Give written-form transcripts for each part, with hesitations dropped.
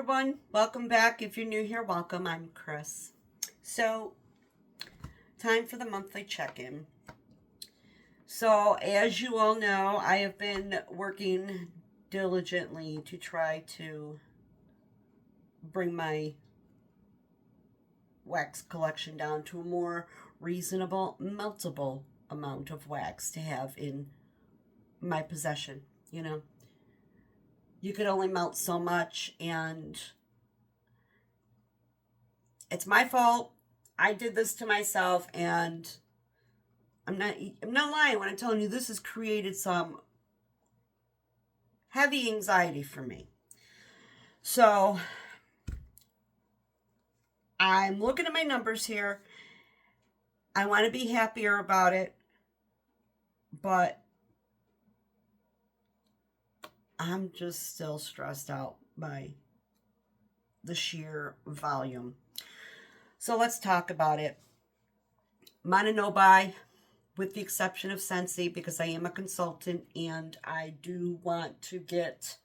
everyone. Welcome back. If you're new here, welcome. I'm Chris. So, time for the monthly check-in. So, as you all know, I have been working diligently to try to bring my wax collection down to a more reasonable, meltable amount of wax to have in my possession. You could only melt so much, and it's my fault. I did this to myself, and I'm not lying when I'm telling you this has created some heavy anxiety for me. So I'm looking at my numbers here. I want to be happier about it, but I'm just still stressed out by the sheer volume. So let's talk about it. I'm on a no-buy, with the exception of Scentsy, because I am a consultant and I do want to get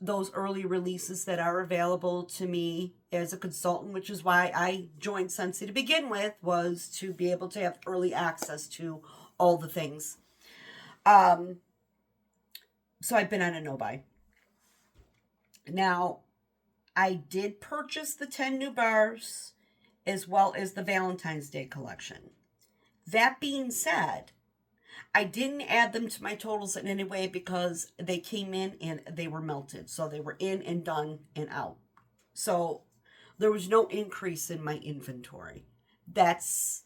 those early releases that are available to me as a consultant, which is why I joined Scentsy to begin with, was to be able to have early access to all the things. So I've been on a no-buy. Now, I did purchase the 10 new bars as well as the Valentine's Day collection. That being said, I didn't add them to my totals in any way because they came in and they were melted. So they were in and done and out. So there was no increase in my inventory. That's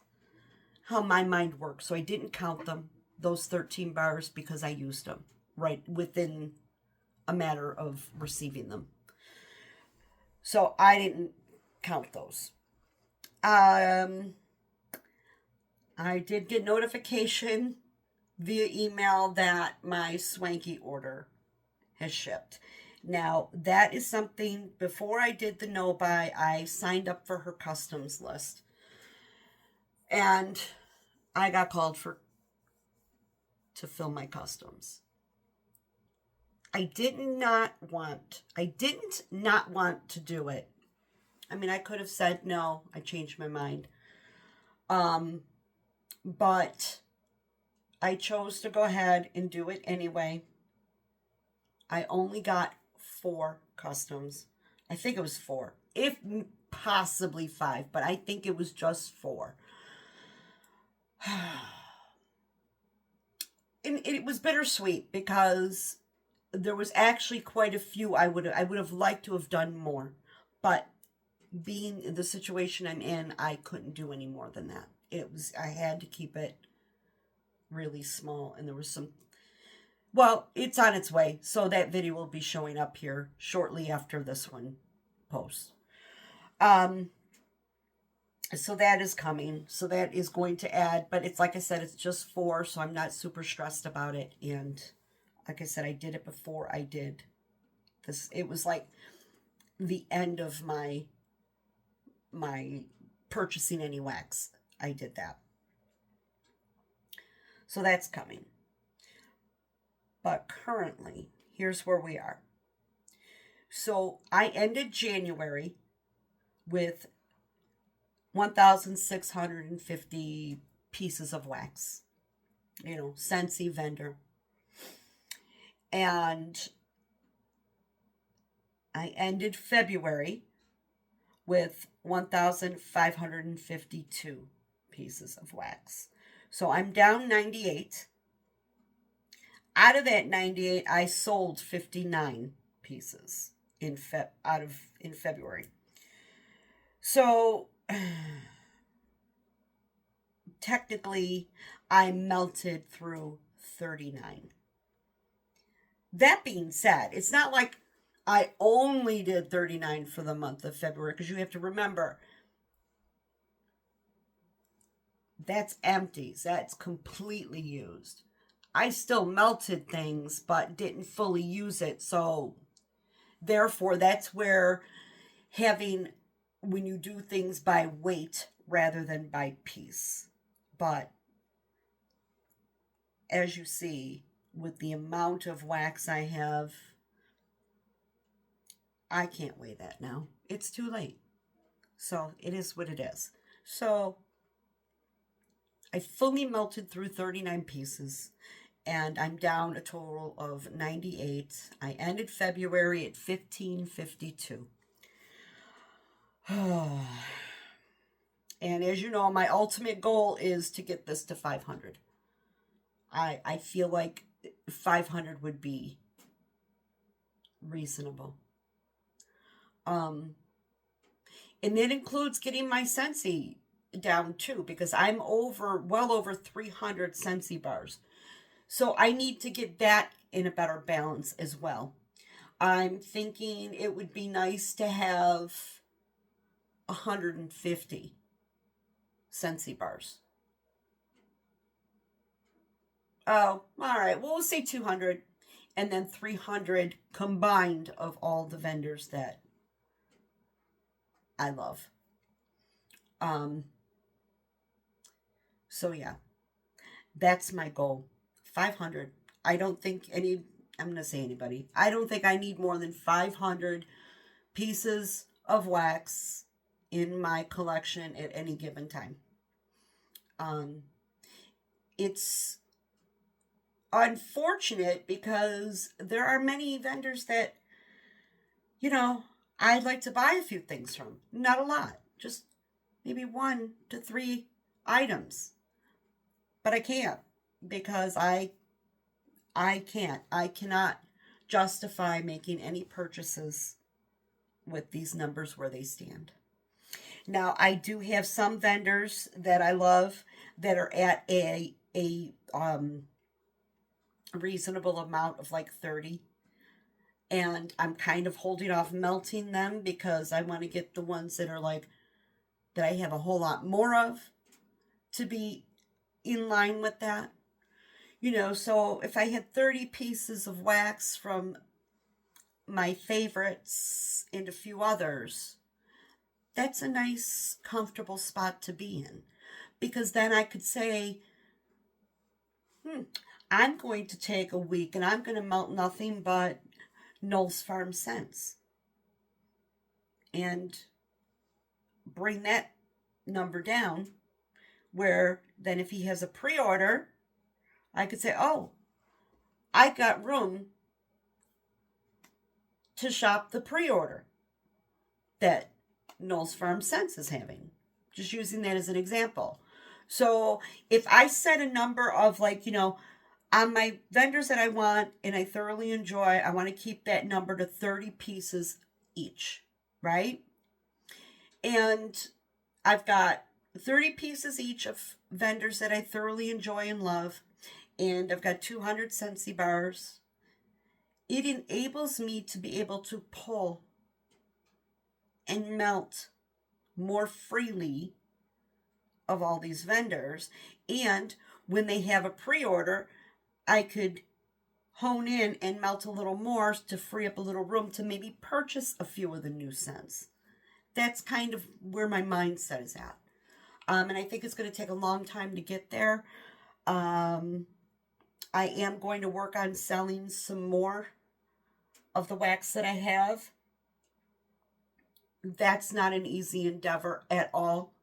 how my mind works. So I didn't count them, those 13 bars, because I used them right within a matter of receiving them. So I didn't count those. I did get notification via email that my swanky order has shipped. Now, that is something, before I did the no-buy, I signed up for her customs list. And I got called to fill my customs. I didn't not want to do it. I mean, I could have said no. I changed my mind. But I chose to go ahead and do it anyway. I only got 4 customs. I think it was 4, if possibly 5, but I think it was just 4. And it was bittersweet because there was actually quite a few I would have liked to have done more, but being in the situation I'm in, I couldn't do any more than that. I had to keep it really small, and there was some, well, it's on its way, so that video will be showing up here shortly after this one posts. So that is coming. So that is going to add, but it's like I said, it's just 4, so I'm not super stressed about it. And like I said, I did it before I did this. It was like the end of my purchasing any wax. I did that. So that's coming. But currently, here's where we are. So I ended January with 1,650 pieces of wax. Scentsy vendor. And I ended February with 1,552 pieces of wax. So I'm down 98. Out of that 98, I sold 59 pieces in February. So technically, I melted through 39. That being said, it's not like I only did 39 for the month of February, because you have to remember, that's empty. That's completely used. I still melted things, but didn't fully use it. So therefore, that's where when you do things by weight rather than by piece. But as you see, with the amount of wax I have, I can't weigh that now. It's too late. So it is what it is. So I fully melted through 39 pieces and I'm down a total of 98. I ended February at 1552. And as you know, my ultimate goal is to get this to 500. I feel like 500 would be reasonable. And that includes getting my Scentsy down too, because I'm well over 300 Scentsy bars. So I need to get that in a better balance as well. I'm thinking it would be nice to have 150 Scentsy bars. Oh, all right. Well, we'll say 200 and then 300 combined of all the vendors that I love. So yeah, that's my goal. 500. I don't think I'm going to say anybody. I don't think I need more than 500 pieces of wax in my collection at any given time. It's unfortunate because there are many vendors that, I'd like to buy a few things from. Not a lot, just maybe 1 to 3 items. But I can't because I can't. I cannot justify making any purchases with these numbers where they stand. Now, I do have some vendors that I love that are at a reasonable amount of like 30. And I'm kind of holding off melting them because I want to get the ones that are like, that I have a whole lot more of to be in line with that. So if I had 30 pieces of wax from my favorites and a few others, that's a nice, comfortable spot to be in. Because then I could say, I'm going to take a week and I'm going to melt nothing but Knoll's Farm scents. And bring that number down, where then if he has a pre-order, I could say, oh, I got room to shop the pre-order that Knoll's Farm Scents is having. Just using that as an example. So if I set a number of on my vendors that I want and I thoroughly enjoy, I want to keep that number to 30 pieces each, right? And I've got 30 pieces each of vendors that I thoroughly enjoy and love. And I've got 200 Scentsy bars. It enables me to be able to pull and melt more freely of all these vendors. And when they have a pre-order, I could hone in and melt a little more to free up a little room to maybe purchase a few of the new scents. That's kind of where my mindset is at. And I think it's going to take a long time to get there. I am going to work on selling some more of the wax that I have. That's not an easy endeavor at all.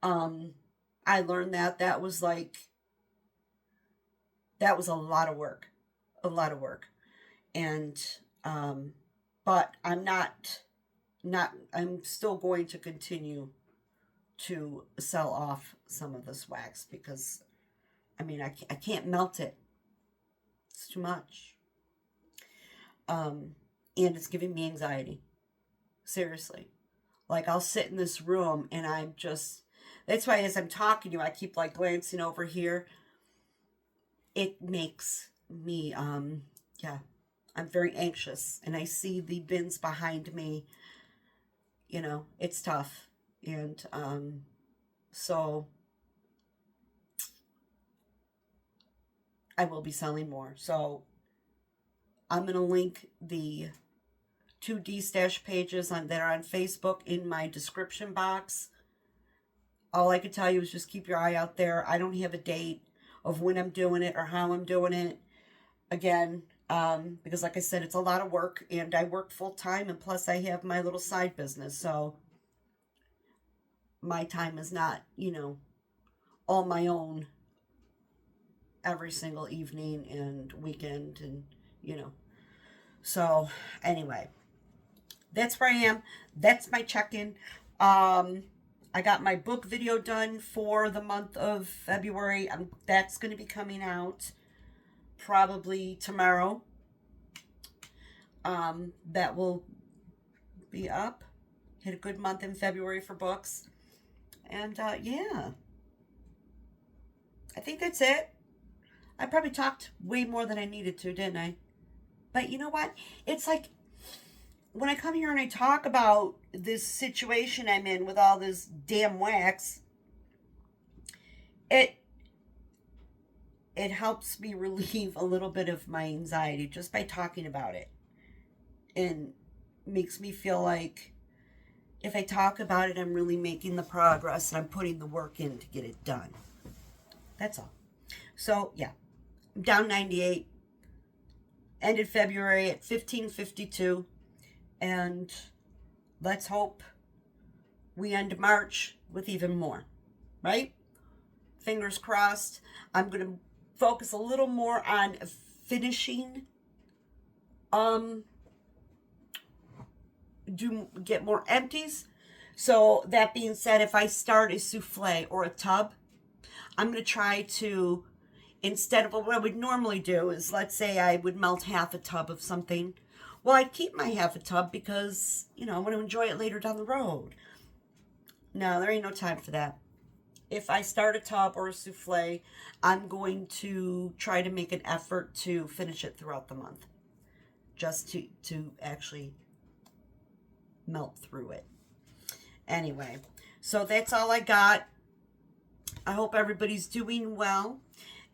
I learned that was a lot of work. And, but I'm I'm still going to continue to sell off some of this wax because, I can't melt it. It's too much. And it's giving me anxiety. Seriously. Like, I'll sit in this room and that's why as I'm talking to you, I keep glancing over here. It makes me, I'm very anxious and I see the bins behind me. It's tough. And, so I will be selling more. So I'm going to link the 2 D-Stash pages that are on Facebook in my description box. All I can tell you is just keep your eye out there. I don't have a date of when I'm doing it or how I'm doing it. Again, Because like I said, it's a lot of work, and I work full time, and plus I have my little side business. So my time is not, all my own every single evening and weekend, and, So anyway, that's where I am. That's my check-in. I got my book video done for the month of February. That's going to be coming out probably tomorrow. That will be up. Hit a good month in February for books. And yeah, I think that's it. I probably talked way more than I needed to, didn't I? But you know what? It's like when I come here and I talk about this situation I'm in with all this damn wax, it helps me relieve a little bit of my anxiety just by talking about it. And makes me feel like if I talk about it, I'm really making the progress and I'm putting the work in to get it done. That's all. So, yeah, I'm down 98. Ended February at 1552. And let's hope we end March with even more, right? Fingers crossed. I'm going to focus a little more on finishing. Get more empties. So that being said, if I start a souffle or a tub, I'm going to try to, instead of what I would normally do is, let's say I would melt half a tub of something. Well, I'd keep my half a tub because, I want to enjoy it later down the road. No, there ain't no time for that. If I start a tub or a souffle, I'm going to try to make an effort to finish it throughout the month. Just to actually melt through it. Anyway, so that's all I got. I hope everybody's doing well.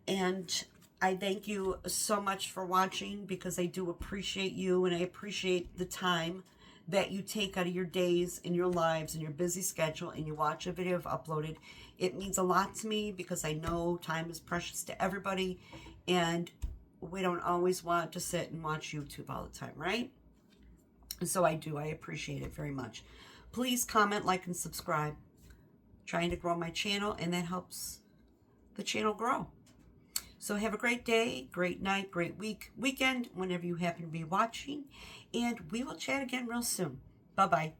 And I thank you so much for watching, because I do appreciate you, and I appreciate the time that you take out of your days and your lives and your busy schedule and you watch a video I've uploaded. It means a lot to me because I know time is precious to everybody, and we don't always want to sit and watch YouTube all the time, right? So I appreciate it very much. Please comment, like, and subscribe. Trying to grow my channel, and that helps the channel grow. So have a great day, great night, great week, weekend, whenever you happen to be watching. And we will chat again real soon. Bye-bye.